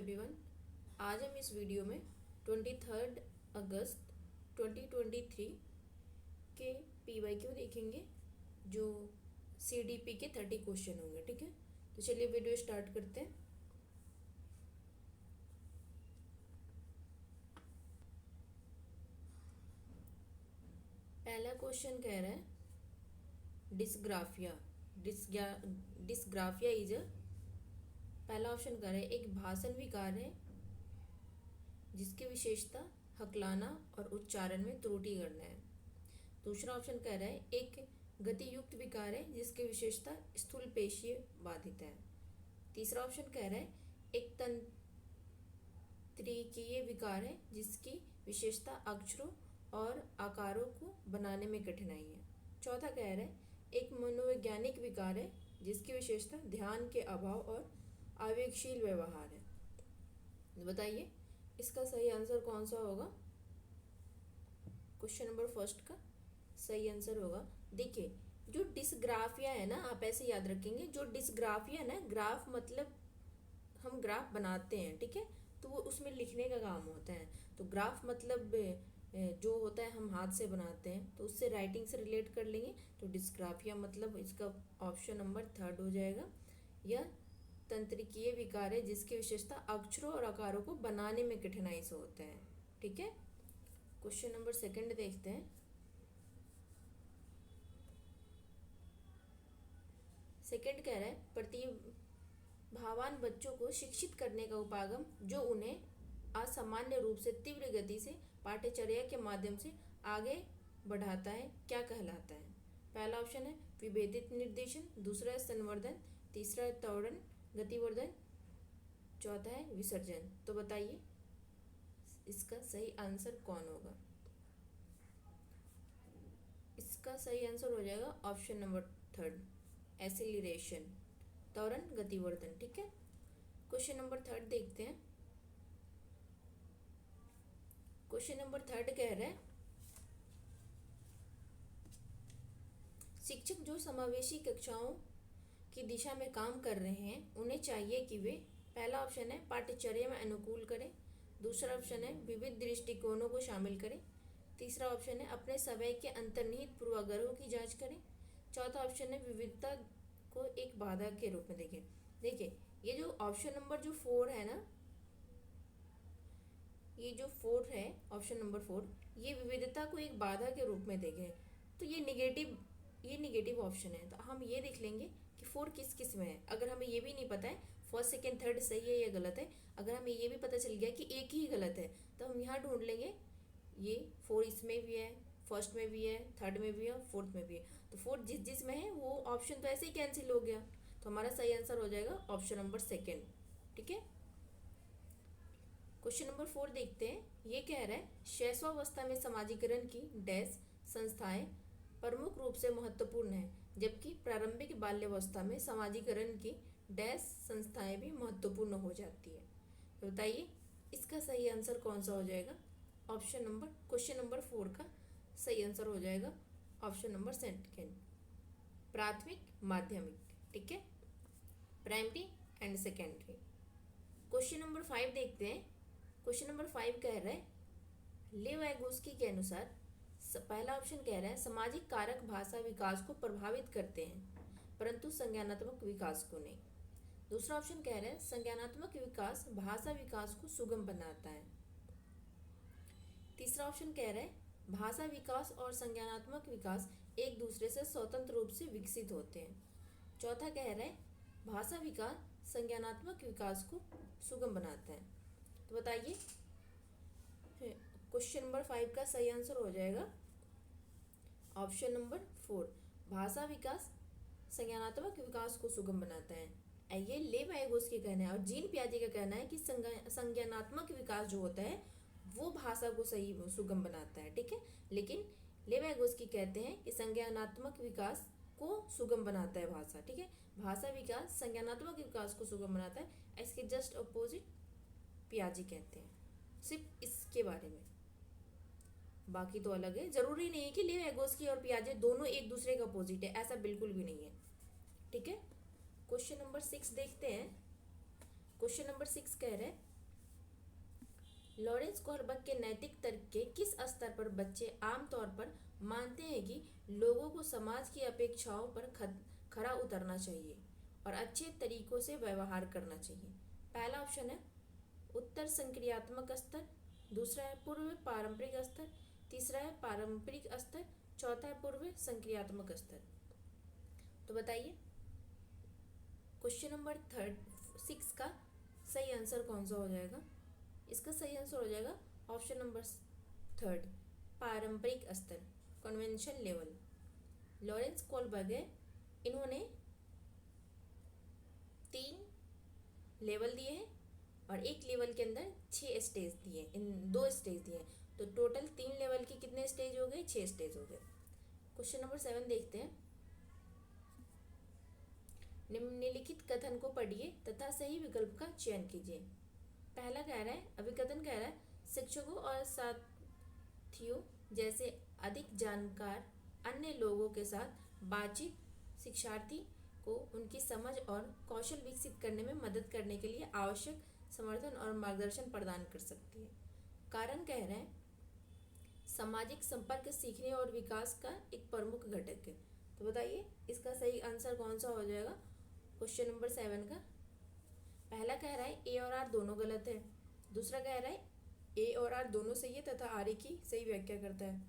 Everyone. आज हम इस वीडियो में 23 अगस्त 2023 के PYQ देखेंगे जो CDP के 30 क्वेश्चन होंगे। ठीक है, तो चलिए वीडियो स्टार्ट करते हैं। पहला क्वेश्चन कह रहा है डिस्ग्राफिया। डिस्ग्राफिया इज अ, पहला ऑप्शन कह रहा है एक भाषण विकार है जिसकी विशेषता हकलाना और उच्चारण में त्रुटि करना है। दूसरा ऑप्शन कह रहा है एक गतियुक्त विकार है जिसकी विशेषता स्थूल पेशीय बाधित है। तीसरा ऑप्शन कह रहा है एक तंत्रिकीय विकार है जिसकी विशेषता अक्षरों और आकारों को बनाने में कठिनाई है। चौथा कह रहा है एक मनोवैज्ञानिक विकार है जिसकी विशेषता ध्यान के अभाव और आवेगशील व्यवहार है। बताइए इसका सही आंसर कौन सा होगा। क्वेश्चन नंबर फर्स्ट का सही आंसर होगा, देखिए जो डिस्ग्राफिया है ना, आप ऐसे याद रखेंगे, जो डिस्ग्राफिया है ना, ग्राफ मतलब हम ग्राफ बनाते हैं, ठीक है, तो वो उसमें लिखने का काम होता है। तो ग्राफ मतलब जो होता है हम हाथ से बनाते हैं, तो उससे राइटिंग से रिलेट कर लेंगे। तो डिस्ग्राफिया मतलब इसका ऑप्शन नंबर थर्ड हो जाएगा। यह तंत्रिकीय विकार है जिसकी विशेषता अक्षरों और आकारों को बनाने में कठिनाई से होते हैं। ठीक है, क्वेश्चन नंबर सेकंड देखते हैं। सेकंड कह रहा है प्रतिभावान बच्चों को शिक्षित करने का उपागम जो उन्हें असामान्य रूप से तीव्र गति से पाठ्यचर्या के माध्यम से आगे बढ़ाता है क्या कहलाता है। पहला ऑप्शन है विभेदित निर्देशन, दूसरा है संवर्धन, तीसरा है त्वरण गतिवर्धन, चौथा है विसर्जन। तो बताइए इसका सही आंसर कौन होगा। इसका सही आंसर हो जाएगा ऑप्शन नंबर थर्ड, एसिलिरेशन, त्वरण गतिवर्धन। ठीक है, क्वेश्चन नंबर थर्ड देखते हैं। क्वेश्चन नंबर थर्ड कह रहे हैं शिक्षक जो समावेशी कक्षाओं की दिशा में काम कर रहे हैं उन्हें चाहिए कि वे, पहला ऑप्शन है पाठ्यचर्या में अनुकूल करें, दूसरा ऑप्शन है विविध दृष्टिकोणों को शामिल करें, तीसरा ऑप्शन है अपने समय के अंतर्निहित पूर्वाग्रहों की जांच करें, चौथा ऑप्शन है विविधता को एक बाधा के रूप में देखें। देखिए ये जो ऑप्शन नंबर जो फोर है ना, ये जो फोर है ऑप्शन नंबर फोर, ये विविधता को एक बाधा के रूप में देखें, तो ये निगेटिव ऑप्शन है। तो हम ये देख लेंगे कि फोर किस किस में है। अगर हमें ये भी नहीं पता है फर्स्ट सेकंड थर्ड सही है या गलत है, अगर हमें ये भी पता चल गया कि एक ही गलत है, तो हम यहाँ ढूंढ लेंगे ये फोर इसमें भी है, फर्स्ट में भी है, थर्ड में भी है, फोर्थ में भी है। तो फोर जिस जिस में है वो ऑप्शन तो ऐसे ही कैंसिल हो गया, तो हमारा सही आंसर हो जाएगा ऑप्शन नंबर सेकेंड। ठीक है, क्वेश्चन नंबर फोर देखते हैं। ये कह रहा है शैशवावस्था में समाजीकरण की डैश संस्थाएं प्रमुख रूप से महत्वपूर्ण है जबकि प्रारंभिक बाल्यावस्था में समाजीकरण की डैश संस्थाएं भी महत्वपूर्ण हो जाती है। तो बताइए इसका सही आंसर कौन सा हो जाएगा। Option number, question number four का सही आंसर हो जाएगा ऑप्शन नंबर सेकेंड, प्राथमिक माध्यमिक। ठीक है, primary and secondary. Question number five देखते हैं। क्वेश्चन नंबर फाइव कह रहा है लेव वाइगोस्की के अनुसार, पहला ऑप्शन कह रहा है सामाजिक कारक भाषा विकास को प्रभावित करते हैं परंतु संज्ञानात्मक विकास को नहीं। दूसरा ऑप्शन कह रहा है संज्ञानात्मक विकास भाषा विकास को सुगम बनाता है। तीसरा ऑप्शन कह रहा है भाषा विकास और संज्ञानात्मक विकास एक दूसरे से स्वतंत्र रूप से विकसित होते हैं। चौथा कह रहा है भाषा विकास संज्ञानात्मक विकास को सुगम बनाता है। तो बताइए क्वेश्चन नंबर फाइव का सही आंसर हो जाएगा ऑप्शन नंबर फोर, भाषा विकास संज्ञानात्मक विकास को सुगम बनाता है। ये लेव वाइगोस्की का कहना है और जीन पियाजे का कहना है कि संज्ञानात्मक विकास जो होता है वो भाषा को सही सुगम बनाता है। ठीक है, लेकिन लेव वाइगोस्की कहते हैं कि संज्ञानात्मक विकास को सुगम बनाता है भाषा। ठीक है, भाषा विकास संज्ञानात्मक विकास को सुगम बनाता है, इसके जस्ट अपोजिट पियाजे कहते हैं, सिर्फ इसके बारे में, बाकी तो अलग है। जरूरी नहीं है कि लेव वाइगोस्की और पियाजे दोनों एक दूसरे का अपोजिट है, ऐसा बिल्कुल भी नहीं है। ठीक है, क्वेश्चन नंबर सिक्स देखते हैं। क्वेश्चन नंबर सिक्स कह रहे हैं लॉरेंस कोहलबर्ग के नैतिक तर्क के किस स्तर पर बच्चे आमतौर पर मानते हैं कि लोगों को समाज की अपेक्षाओं पर खरा उतरना चाहिए और अच्छे तरीकों से व्यवहार करना चाहिए? पहला ऑप्शन है उत्तर संक्रियात्मक स्तर, दूसरा है पूर्व पारंपरिक स्तर, तीसरा है पारंपरिक स्तर, चौथा है पूर्व संक्रियात्मक स्तर। तो बताइए क्वेश्चन नंबर 6 का सही आंसर कौन सा हो जाएगा? इसका सही आंसर हो जाएगा ऑप्शन नंबर 3, पारंपरिक स्तर, कन्वेंशन लेवल। लॉरेंस कोहलबर्ग है, इन्होंने 3 लेवल दिए हैं और एक लेवल के अंदर 6 स्टेज दिए, इन 2 स्टेज दिए हैं, तो टोटल 3 लेवल के कितने स्टेज हो गए? 6 स्टेज हो गए। क्वेश्चन नंबर 7 देखते हैं। निम्नलिखित कथन को पढ़िए तथा सही विकल्प का चयन कीजिए। पहला कह रहा है, अभिकथन कह रहा है, शिक्षकों और साथियों जैसे अधिक जानकार अन्य लोगों के साथ बातचीत शिक्षार्थी को उनकी समझ और कौशल विकसित करने में मदद करने के लिए आवश्यक समर्थन और मार्गदर्शन प्रदान कर सकती है। कारण कह रहे हैं, सामाजिक संपर्क सीखने और विकास का एक प्रमुख घटक है। तो बताइए इसका सही आंसर कौन सा हो जाएगा क्वेश्चन नंबर 7 का? पहला कह रहा है ए और आर दोनों गलत है, दूसरा कह रहा है ए और आर दोनों सही है तथा आर ए की सही व्याख्या करता है,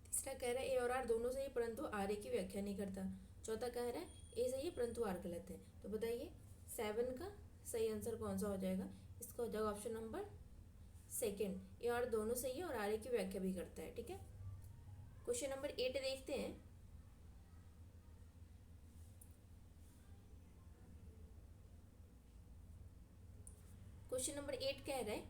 तीसरा कह रहा है ए और आर दोनों सही परंतु आर ए की व्याख्या नहीं करता, चौथा कह रहा है ए सही है परंतु आर गलत है। तो बताइए 7 का सही आंसर कौन सा हो जाएगा? इसका हो जाएगा ऑप्शन नंबर 2, ए और दोनों सही है और आर ए की व्याख्या भी करता है। ठीक है, क्वेश्चन नंबर 8 देखते हैं। क्वेश्चन नंबर 8 कह रहा है,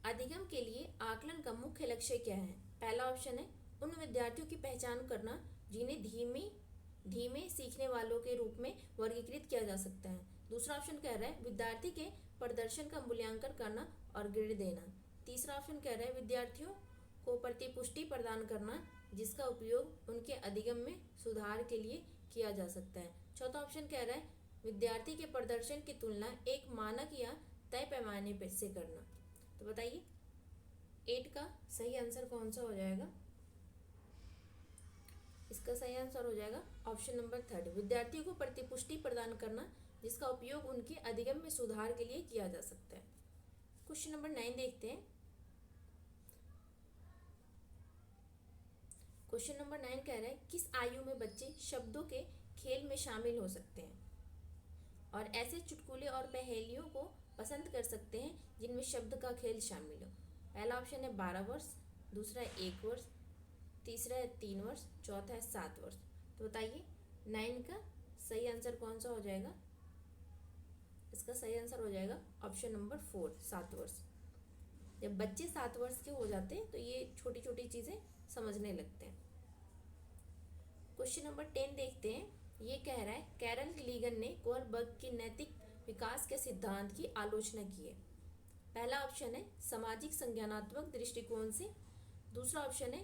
अधिगम के लिए आकलन का मुख्य लक्ष्य क्या है? पहला ऑप्शन है उन विद्यार्थियों की पहचान करना जिन्हें धीमे सीखने वालों के रूप में वर्गीकृत किया जा सकता है। दूसरा ऑप्शन कह रहा है विद्यार्थी के प्रदर्शन का मूल्यांकन करना और ग्रेड देना। तीसरा ऑप्शन कह रहा है विद्यार्थियों को प्रतिपुष्टि प्रदान करना जिसका उपयोग उनके अधिगम में सुधार के लिए किया जा सकता है। चौथा ऑप्शन कह रहा है विद्यार्थी के प्रदर्शन की तुलना एक मानक या तय पैमाने पर से करना। तो बताइए 8 का सही आंसर कौन सा हो जाएगा? इसका सही आंसर हो जाएगा ऑप्शन नंबर 3, विद्यार्थियों को प्रतिपुष्टि प्रदान करना जिसका उपयोग उनके अधिगम में सुधार के लिए किया जा सकता है। क्वेश्चन नंबर 9 देखते हैं। क्वेश्चन नंबर 9 कह रहा है किस आयु में बच्चे शब्दों के खेल में शामिल हो सकते हैं और ऐसे चुटकुले और पहेलियों को पसंद कर सकते हैं जिनमें शब्द का खेल शामिल हो? पहला ऑप्शन है 12 वर्ष, दूसरा है 1 वर्ष, तीसरा है 3 वर्ष, चौथा है 7 वर्ष। तो बताइए 9 का सही आंसर कौन सा हो जाएगा? इसका सही आंसर हो जाएगा ऑप्शन नंबर 4, 7 वर्ष। जब बच्चे 7 वर्ष के हो जाते हैं तो ये छोटी छोटी चीज़ें समझने लगते हैं। क्वेश्चन नंबर 10 देखते हैं। ये कह रहा है कैरल गिलिगन ने कोहलबर्ग की नैतिक विकास के सिद्धांत की आलोचना की है। पहला ऑप्शन है सामाजिक संज्ञानात्मक दृष्टिकोण से, दूसरा ऑप्शन है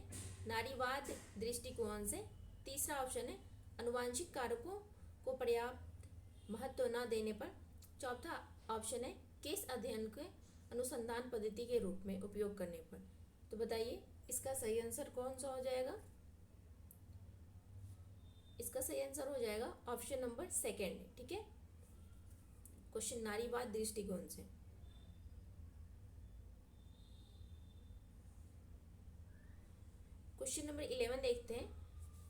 नारीवाद दृष्टिकोण से, तीसरा ऑप्शन है आनुवांशिक कारकों को पर्याप्त महत्व न देने पर, चौथा ऑप्शन है केस अध्ययन के अनुसंधान पद्धति के रूप में उपयोग करने पर। तो बताइए इसका सही आंसर कौन सा हो जाएगा? इसका सही आंसर हो जाएगा ऑप्शन नंबर 2। ठीक है, क्वेश्चन नारीवाद दृष्टिकोण से। क्वेश्चन नंबर 11 देखते हैं।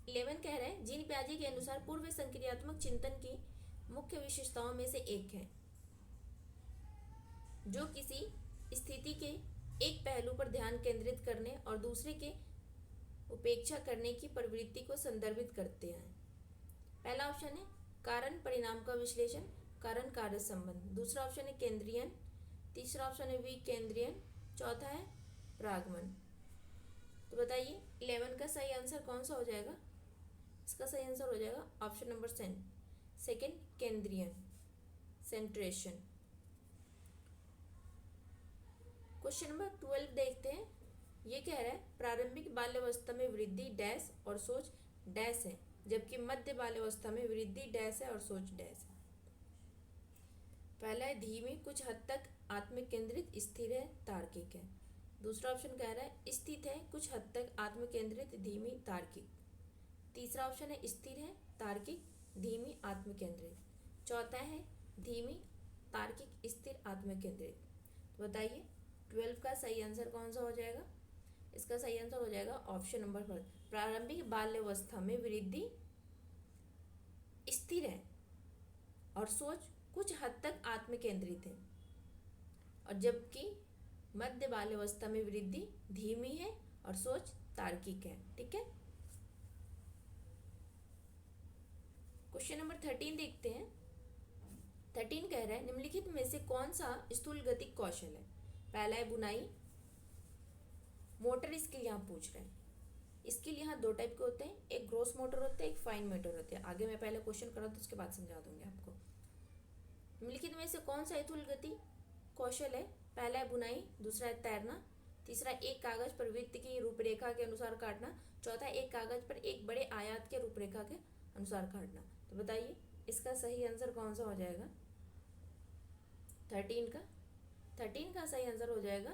11 कह रहा है जीन पियाजे के अनुसार पूर्व संक्रियात्मक चिंतन की मुख्य विशेषताओं में से एक है जो किसी स्थिति के एक पहलू पर ध्यान केंद्रित करने और दूसरे के उपेक्षा करने की प्रवृत्ति को संदर्भित करते हैं। पहला ऑप्शन है कारण परिणाम का विश्लेषण, कारण कार्य संबंध, दूसरा ऑप्शन है केंद्रीयन, तीसरा ऑप्शन है विकेंद्रीयन, चौथा है प्रागमन। तो बताइए 11 का सही आंसर कौन सा हो जाएगा? इसका सही आंसर हो जाएगा ऑप्शन नंबर 2, केंद्रीयन, सेंट्रेशन। क्वेश्चन नंबर 12 देखते हैं। ये कह रहा है प्रारंभिक बाल्यावस्था में वृद्धि डैश और सोच डैश है जबकि मध्य बाल्यावस्था में वृद्धि डैश है और सोच डैश है। पहला है धीमी, कुछ हद तक आत्मकेंद्रित, स्थिर है, तार्किक है। दूसरा ऑप्शन कह रहा है स्थित है, कुछ हद तक आत्मकेंद्रित, धीमी, तार्किक। तीसरा ऑप्शन है स्थिर है, तार्किक, धीमी, आत्मकेंद्रित। चौथा है धीमी, तार्किक, स्थिर, आत्मकेंद्रित। तो बताइए 12 का सही आंसर कौन सा हो जाएगा? इसका सही आंसर हो जाएगा ऑप्शन नंबर 4, प्रारंभिक बाल्यावस्था में वृद्धि स्थिर है और सोच कुछ हद तक आत्मकेंद्रित है, और जबकि मध्य बाल्यावस्था में वृद्धि धीमी है और सोच तार्किक है। ठीक है, क्वेश्चन नंबर 13 देखते हैं। 13 कह रहा है निम्नलिखित में से कौन सा स्थूल गतिक कौशल है? पहला है बुनाई, मोटर स्किल यहाँ पूछ रहे हैं। स्किल यहाँ दो टाइप के होते हैं, एक ग्रोस मोटर होता है, एक फाइन मोटर होते हैं। आगे मैं पहले क्वेश्चन करा तो उसके बाद समझा दूंगी आपको। निम्नलिखित में से कौन सा स्थूल गति कौशल है? पहला है बुनाई, दूसरा है तैरना, तीसरा एक कागज पर वृत्त की रूपरेखा के अनुसार काटना, चौथा एक कागज पर एक बड़े आयत के रूपरेखा के अनुसार काटना। तो बताइए इसका सही आंसर कौन सा हो जाएगा? 13 का सही आंसर हो जाएगा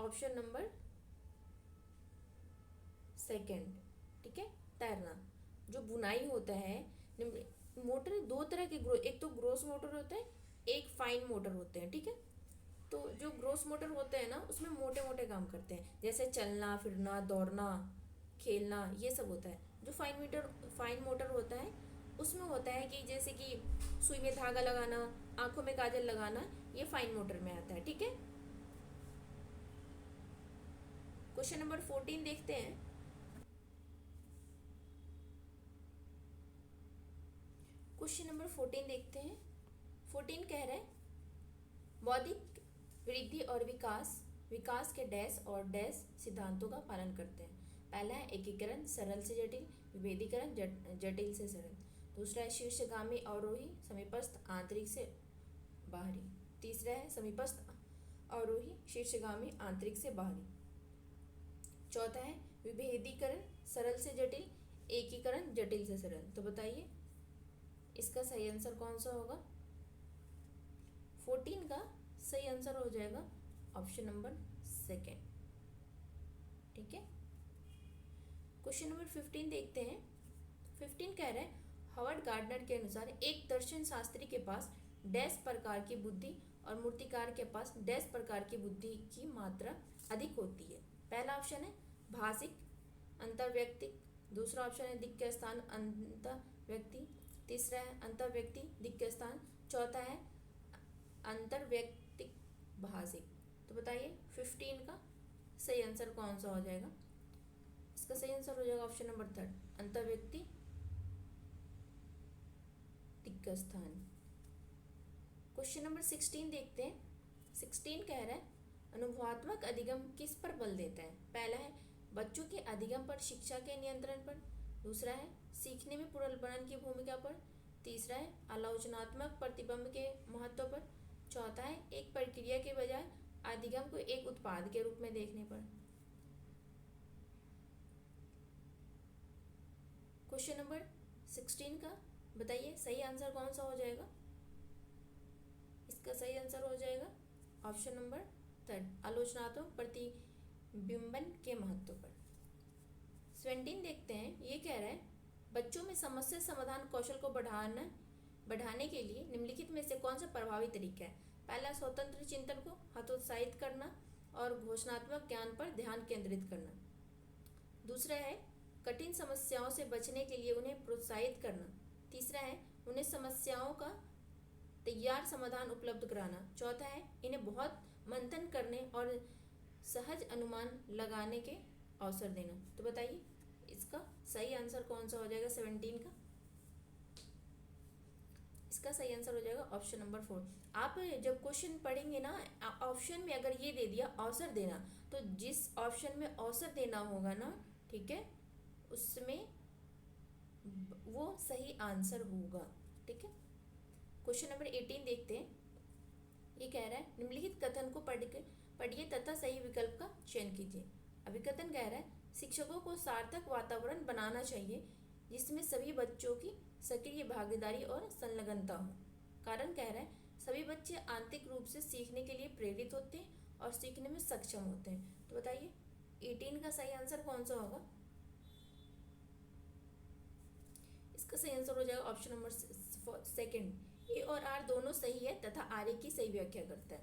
ऑप्शन नंबर 2। ठीक है, तैरना। जो बुनाई होता है, मोटर दो तरह के एक तो ग्रोस मोटर होता है, एक फाइन मोटर होते हैं। ठीक है, तो जो ग्रोस मोटर होते हैं ना उसमें मोटे मोटे काम करते हैं, जैसे चलना फिरना, दौड़ना, खेलना, ये सब होता है। जो फाइन मोटर होता है उसमें होता है कि जैसे कि सुई में धागा लगाना, आंखों में काजल लगाना, ये फाइन मोटर में आता है। ठीक है, क्वेश्चन नंबर 14 देखते हैं। क्वेश्चन नंबर 14 देखते हैं। 14 कह रहे हैं बौद्धिक वृद्धि और विकास के डैश और डैश सिद्धांतों का पालन करते हैं। पहला है एकीकरण, सरल से जटिल, विभेदीकरण, जटिल से सरल। दूसरा है शीर्षगामी अवरोही, समीपस्थ आंतरिक से बाहरी। तीसरा है समीपस्थ अवरोही, शीर्षगामी आंतरिक से बाहरी। चौथा है विभेदीकरण, सरल से जटिल, एकीकरण, जटिल से सरल। तो बताइए इसका सही आंसर कौन सा होगा? 14 का सही आंसर हो जाएगा ऑप्शन नंबर 2। ठीक है, क्वेश्चन नंबर 15 देखते हैं। 15 कह रहे हैं हॉवर्ड गार्डनर के अनुसार एक दर्शन शास्त्री के पास डैश प्रकार की बुद्धि और मूर्तिकार के पास डैश प्रकार की बुद्धि की मात्रा अधिक होती है। पहला ऑप्शन है भाषिक, अंतर्व्यक्तिक, दूसरा ऑप्शन है दिक्य स्थान, अंतर्व्यक्ति, तीसरा है अंतर्व्यक्ति दिक्य स्थान, चौथा है अंतर्व्यक्तिक भाषिक। तो बताइए 15 का सही आंसर कौन सा हो जाएगा? इसका सही आंसर हो जाएगा ऑप्शन नंबर 3, अंतर्व्यक्ति दिक्य स्थान। क्वेश्चन नंबर 16 देखते हैं। 16 कह रहा है अनुभवात्मक अधिगम किस पर बल देता है? पहला है बच्चों के अधिगम पर, शिक्षा के नियंत्रण पर, दूसरा है सीखने में पुनर्बनन की भूमिका पर, तीसरा है आलोचनात्मक प्रतिबिंब के महत्व पर, चौथा है एक प्रक्रिया के बजाय अधिगम को एक उत्पाद के रूप में देखने पर। क्वेश्चन नंबर 16 का बताइए सही आंसर कौन सा हो जाएगा? इसका सही आंसर हो जाएगा ऑप्शन नंबर 3, आलोचनात्मक प्रतिबिंबन के महत्व पर। 17 देखते हैं। ये कह रहा है बच्चों में समस्या समाधान कौशल को बढ़ाने के लिए निम्नलिखित में से कौन सा प्रभावी तरीका है? पहला स्वतंत्र चिंतन को हतोत्साहित करना और घोषणात्मक ज्ञान पर ध्यान केंद्रित करना। दूसरा है कठिन समस्याओं से बचने के लिए उन्हें प्रोत्साहित करना। तीसरा है उन्हें समस्याओं का तैयार समाधान उपलब्ध कराना। चौथा है इन्हें बहुत मंथन करने और सहज अनुमान लगाने के अवसर देना। तो बताइए इसका सही आंसर कौन सा हो जाएगा 17 का? इसका सही आंसर हो जाएगा ऑप्शन नंबर 4। आप जब क्वेश्चन पढ़ेंगे ना, ऑप्शन में अगर ये दे दिया अवसर देना, तो जिस ऑप्शन में अवसर देना होगा ना, ठीक है, उसमें वो सही आंसर होगा। ठीक है, क्वेश्चन नंबर 18 देखते हैं। ये कह रहा है निम्नलिखित कथन को पढ़िए तथा सही विकल्प का चयन कीजिए। अभिकथन कह रहा है शिक्षकों को सार्थक वातावरण बनाना चाहिए जिसमें सभी बच्चों की सक्रिय भागीदारी और संलग्नता हो। कारण कह रहा है सभी बच्चे आंतरिक रूप से सीखने के लिए प्रेरित होते हैं और सीखने में सक्षम होते हैं। तो बताइए 18 का सही आंसर कौन सा होगा? इसका सही आंसर हो जाएगा ऑप्शन नंबर सेकंड, ए और आर दोनों सही है तथा आर ए की सही व्याख्या करता है।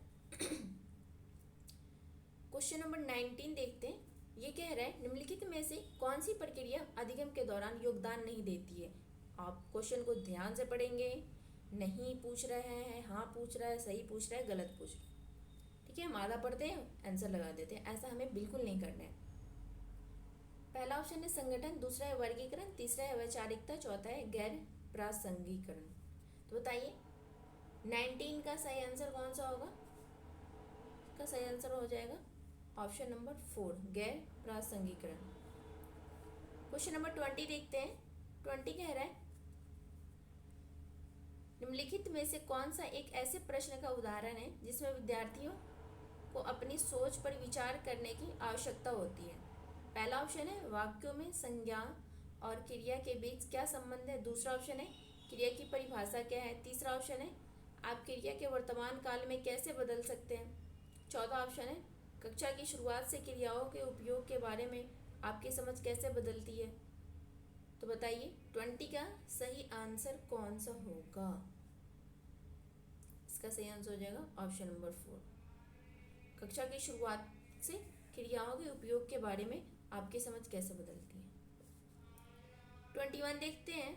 क्वेश्चन नंबर 19 देखते हैं। ये कह रहा है निम्नलिखित में से कौन सी प्रक्रिया अधिगम के दौरान योगदान नहीं देती है। आप क्वेश्चन को ध्यान से पढ़ेंगे। नहीं पूछ रहे हैं, हाँ पूछ रहा है, सही पूछ रहा है, गलत पूछ रहा है। ठीक है, हम आधा पढ़ते हैं आंसर लगा देते हैं, ऐसा हमें बिल्कुल नहीं करना है। पहला ऑप्शन है संगठन, दूसरा है वर्गीकरण, तीसरा है वैचारिकता, चौथा है गैर प्रासंगिकरण। तो बताइए 19 का सही आंसर कौन सा होगा? इसका सही आंसर हो जाएगा ऑप्शन नंबर 4 गैर प्रासंगिकरण। क्वेश्चन नंबर 20 देखते हैं। 20 कह रहा है निम्नलिखित में से कौन सा एक ऐसे प्रश्न का उदाहरण है जिसमें विद्यार्थियों को अपनी सोच पर विचार करने की आवश्यकता होती है। पहला ऑप्शन है वाक्यों में संज्ञा और क्रिया के बीच क्या संबंध है। दूसरा ऑप्शन है क्रिया की परिभाषा क्या है। तीसरा ऑप्शन है आप क्रिया के वर्तमान काल में कैसे बदल सकते हैं। चौथा ऑप्शन है कक्षा की शुरुआत से क्रियाओं के उपयोग के बारे में आपकी समझ कैसे बदलती है। तो बताइए 20 का सही आंसर कौन सा होगा? इसका सही आंसर हो जाएगा ऑप्शन नंबर 4 कक्षा की शुरुआत से क्रियाओं के उपयोग के बारे में आपकी समझ कैसे बदलती है। 21 देखते हैं।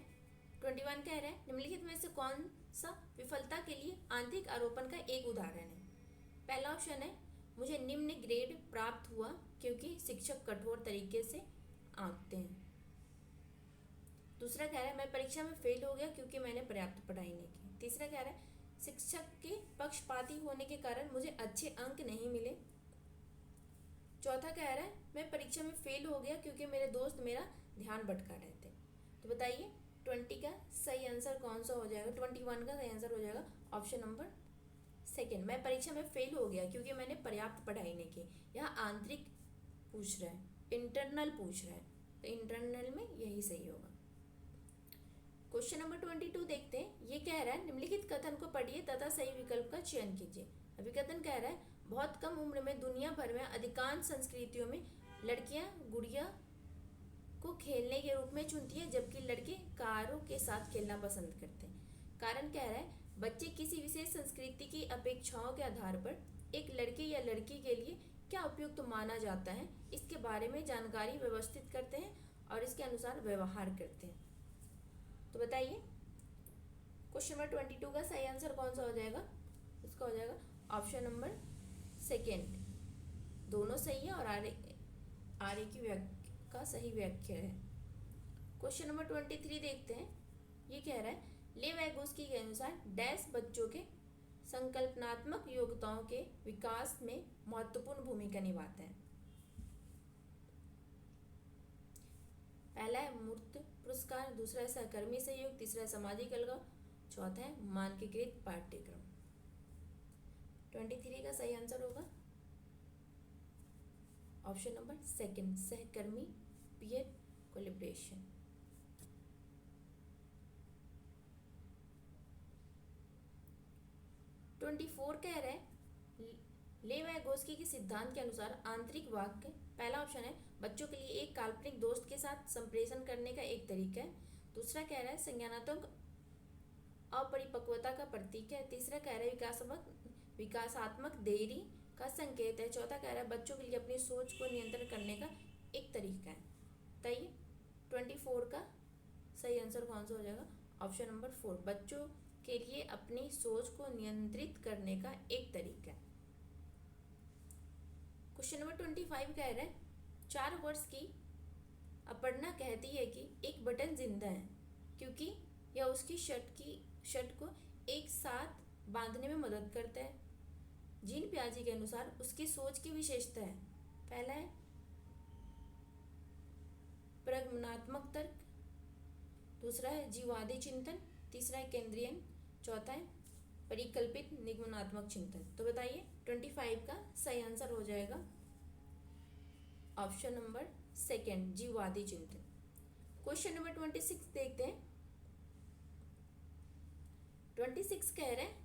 21 कह रहे हैं निम्नलिखित में से कौन सा विफलता के लिए आंतरिक आरोपण का एक उदाहरण है। पहला ऑप्शन है मुझे निम्न ग्रेड प्राप्त हुआ क्योंकि शिक्षक कठोर तरीके से आंकते हैं। दूसरा कह रहा है मैं परीक्षा में फेल हो गया क्योंकि मैंने पर्याप्त पढ़ाई नहीं की। तीसरा कह रहा है शिक्षक के पक्षपाती होने के कारण मुझे अच्छे अंक नहीं मिले। चौथा कह रहा है मैं परीक्षा में फेल हो गया क्योंकि मेरे दोस्त मेरा ध्यान भटका रहे थे। तो बताइए 20 का सही आंसर कौन सा हो जाएगा? 21 का सही आंसर हो जाएगा ऑप्शन नंबर सेकंड, मैं परीक्षा में फेल हो गया क्योंकि मैंने पर्याप्त पढ़ाई नहीं की। यहाँ आंतरिक पूछ रहा है, इंटरनल पूछ रहा है, तो इंटरनल में यही सही होगा। क्वेश्चन नंबर 22 देखते हैं। ये कह रहा है निम्नलिखित कथन को पढ़िए तथा सही विकल्प का चयन कीजिए। अभिकथन कह रहा है बहुत कम उम्र में दुनिया भर में अधिकांश संस्कृतियों में लड़कियां गुड़िया को खेलने के रूप में चुनती है जबकि लड़के कारों के साथ खेलना पसंद करते हैं। कारण कह रहा है बच्चे किसी विशेष संस्कृति की अपेक्षाओं के आधार पर एक लड़के या लड़की के लिए क्या उपयुक्त माना जाता है इसके बारे में जानकारी व्यवस्थित करते हैं और इसके अनुसार व्यवहार करते हैं। तो बताइए क्वेश्चन नंबर 22 का सही आंसर कौन सा हो जाएगा? इसका हो जाएगा ऑप्शन नंबर सेकेंड, दोनों सही है और आर ए की का सही व्याख्या है। क्वेश्चन नंबर 23 देखते हैं। ये कह रहा है ले वैगोस्की के अनुसार डैश बच्चों के संकल्पनात्मक योग्यताओं के विकास में महत्वपूर्ण भूमिका निभाता है। पहला है मूर्त पुरस्कार, दूसरा है सहकर्मी सहयोग, तीसरा है सामाजिक अलगाव, चौथा है मानकीकृत पाठ्यक्रम। 23 का सही आंसर होगा ऑप्शन नंबर सेकंड, सहकर्मी पीयर कोलिब्रेशन। ट्वेंटी 24 कह रहे हैं ले वैगोस्की के सिद्धांत के अनुसार आंतरिक वाक्य। पहला ऑप्शन है बच्चों के लिए एक काल्पनिक दोस्त के साथ संप्रेषण करने का एक तरीका है। दूसरा कह रहा है संज्ञानात्मक अपरिपक्वता का प्रतीक है। तीसरा कह रहा है विकासात्मक देरी का संकेत है। चौथा कह रहा है बच्चों के लिए अपनी सोच को नियंत्रण करने का एक तरीका है। बताइए 24 का सही आंसर कौन सा हो जाएगा? ऑप्शन नंबर 4 बच्चों के लिए अपनी सोच को नियंत्रित करने का एक तरीका है। क्वेश्चन नंबर 25 कह रहा है 4 वर्ष की अपर्णा कहती है कि एक बटन जिंदा है क्योंकि यह उसकी शर्ट को एक साथ बांधने में मदद करता है। जीन प्याजी के अनुसार उसकी सोच की विशेषता है। पहला है प्रगमनात्मक तर्क, दूसरा है जीववादी चिंतन, तीसरा है केंद्रीयन, चौथा है परिकल्पित निगमनात्मक चिंतन। तो बताइए 25 का सही आंसर हो जाएगा ऑप्शन नंबर सेकंड, जीववादी चिंतन। क्वेश्चन नंबर 26 देखते हैं। 26 कह रहे हैं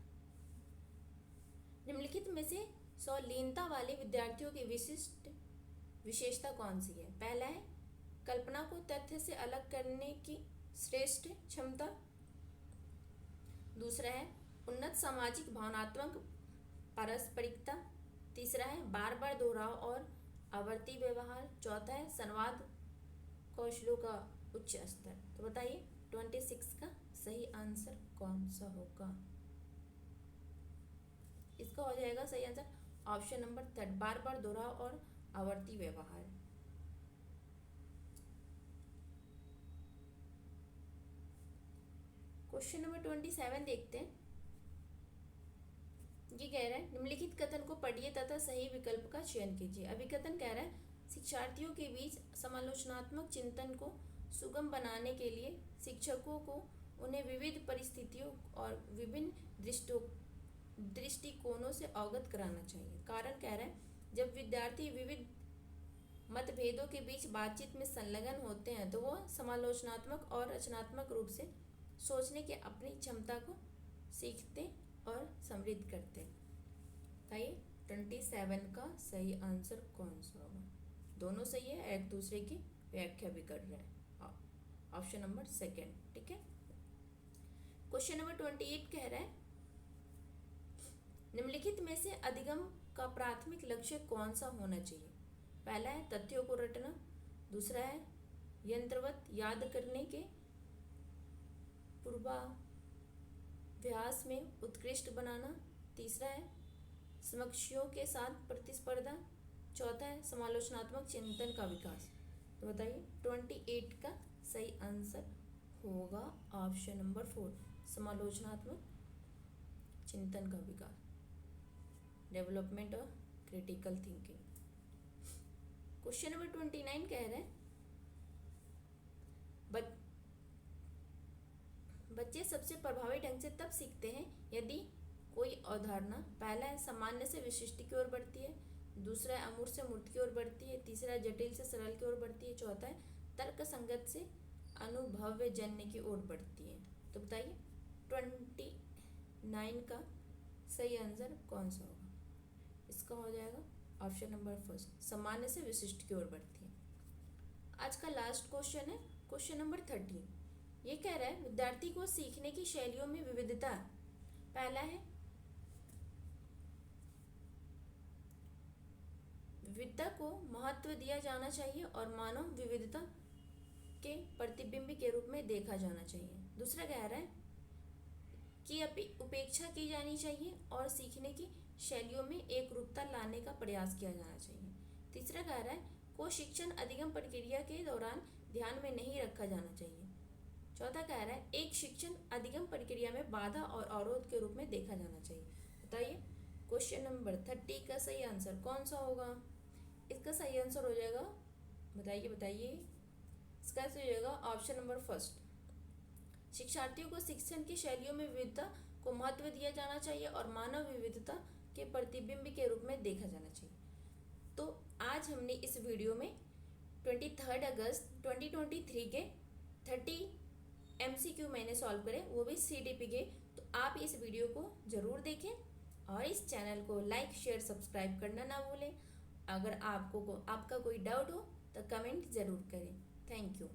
निम्नलिखित में से स्वलीनता वाले विद्यार्थियों की विशेषता कौन सी है? पहला है कल्पना को तथ्य से अलग करने की श्रेष्ठ क्षमता। दूसरा है उन्नत सामाजिक भावनात्मक पारस्परिकता। तीसरा है बार बार दोहराव और आवर्ती व्यवहार। चौथा है संवाद कौशलों का उच्च स्तर। तो बताइए 26 का सही आंसर कौन सा होगा? इसका हो जाएगा सही आंसर ऑप्शन नंबर 3, बार बार दोहराव और आवर्ती व्यवहार। क्वेश्चन नंबर 27 देखते हैं। ये कह रहा है निम्नलिखित कथन को पढ़िए तथा सही विकल्प का चयन कीजिए। अभिकथन कह रहा है शिक्षार्थियों के बीच समालोचनात्मक चिंतन को सुगम बनाने के लिए शिक्षकों को उन्हें विविध परिस्थितियों और विभिन्न दृष्टिकोणों से अवगत कराना चाहिए। कारण कह रहा है जब विद्यार्थी विविध मतभेदों के बीच बातचीत में संलग्न होते हैं तो वह समालोचनात्मक और रचनात्मक रूप से सोचने की अपनी क्षमता को सीखते और समृद्ध करते हैं। बताइए 27 का सही आंसर कौन सा होगा? दोनों सही है, एक दूसरे की व्याख्या भी कर रहे हैं। ऑप्शन नंबर 2, ठीक है। क्वेश्चन नंबर 28 कह रहा है निम्नलिखित में से अधिगम का प्राथमिक लक्ष्य कौन सा होना चाहिए? पहला है तथ्यों को रटना। दूसरा है यंत्रवत याद करने के पूर्वाभ्यास में उत्कृष्ट बनाना। तीसरा है समकक्षों के साथ प्रतिस्पर्धा। चौथा है समालोचनात्मक चिंतन का विकास। तो बताइए 28 का सही आंसर होगा ऑप्शन नंबर 4, समालोचनात्मक चिंतन का विकास, डेवलपमेंट और क्रिटिकल थिंकिंग। क्वेश्चन नंबर 29 कह रहे हैं बच्चे सबसे प्रभावी ढंग से तब सीखते हैं यदि कोई अवधारणा पहला है सामान्य से विशिष्ट की ओर बढ़ती है। दूसरा है अमूर्त से मूर्त की ओर बढ़ती है। तीसरा है जटिल से सरल की ओर बढ़ती है। चौथा है तर्क संगत से अनुभवजन्य की ओर बढ़ती है। तो बताइए 29 का सही आंसर कौन सा होगा? इसका हो जाएगा ऑप्शन नंबर 1, सामान्य से विशिष्ट की ओर बढ़ती है। आज का लास्ट क्वेश्चन है क्वेश्चन नंबर 13। ये कह रहा है विद्यार्थी को सीखने की शैलियों में विविधता। पहला है विविधता को महत्व दिया जाना चाहिए और मानव विविधता के प्रतिबिंब के रूप में देखा जाना चाहिए। दूसरा कह रहा है कि उपेक्षा की जानी चाहिए और सीखने की शैलियों में एक रूपता लाने का प्रयास किया जाना चाहिए। तीसरा कह रहा है को शिक्षण अधिगम प्रक्रिया के दौरान ध्यान में नहीं रखा जाना चाहिए। चौथा कह रहा है एक शिक्षण अधिगम प्रक्रिया में बाधा और अवरोध के रूप में देखा जाना चाहिए। बताइए क्वेश्चन नंबर 30 का सही आंसर कौन सा होगा? इसका सही आंसर हो जाएगा, बताइए इसका सही होगा ऑप्शन नंबर 1, शिक्षार्थियों को शिक्षण की शैलियों में विविधता को महत्व दिया जाना चाहिए और मानव विविधता के प्रतिबिंब के रूप में देखा जाना चाहिए। तो आज हमने इस वीडियो में 23 अगस्त 2023 के 30 MCQ मैंने सॉल्व करे, वो भी CDP के। तो आप इस वीडियो को ज़रूर देखें और इस चैनल को लाइक शेयर सब्सक्राइब करना ना भूलें। अगर आपका कोई डाउट हो तो कमेंट ज़रूर करें। Thank you.